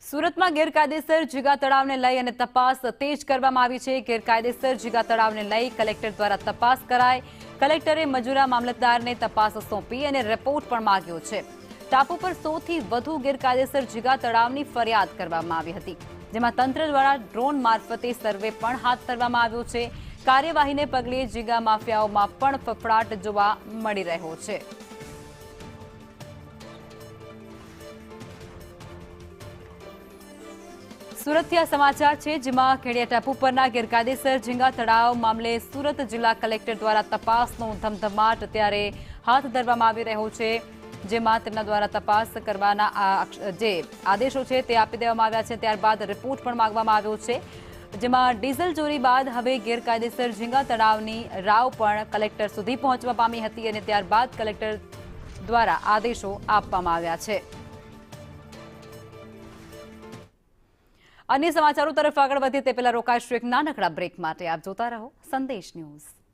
સુરતમાં ગેરકાયદેસર જીગા તળાવને લઈ અને તપાસ તેજ કરવામાં આવી છે। ગેરકાયદેસર જીગા તળાવને લઈ કલેક્ટર દ્વારા તપાસ કરાઈ। કલેક્ટરે મજૂરા મામલતદારને તપાસ સોંપી અને રિપોર્ટ પણ માંગ્યો છે। ટાપુ પર 100 થી વધુ ગેરકાયદેસર જીગા તળાવની ફરિયાદ કરવામાં આવી હતી, જેમાં તંત્ર દ્વારા ડ્રોન મારફતે સર્વે પણ હાથ ધરવામાં આવ્યો છે। કાર્યવાહીને પગલે જીગા માફિયાઓમાં પણ ફફડાટ જોવા મળી રહ્યો છે। સુરતથી આ સમાચાર છે, જેમાં ખેડિયા ટાપુ પરના ગેરકાયદેસર ઝીંગા તળાવ મામલે સુરત જિલ્લા કલેક્ટર દ્વારા તપાસનો ધમધમાટ અત્યારે હાથ ધરવામાં આવી રહ્યો છે, જેમાં તેમના દ્વારા તપાસ કરવાના જે આદેશો છે તે આપી દેવામાં આવ્યા છે। ત્યારબાદ રિપોર્ટ પણ માંગવામાં આવ્યો છે, જેમાં ડીઝલ ચોરી બાદ હવે ગેરકાયદેસર ઝીંગા તળાવની રાવ પણ કલેક્ટર સુધી પહોંચવા પામી હતી અને ત્યારબાદ કલેક્ટર દ્વારા આદેશો આપવામાં આવ્યા છે। અન્ય સમાચારો તરફ આગળ વધીએ તે પહેલા રોકાઈશું એક નાનકડા બ્રેક માટે। આપ જોતા રહો સંદેશ ન્યૂઝ।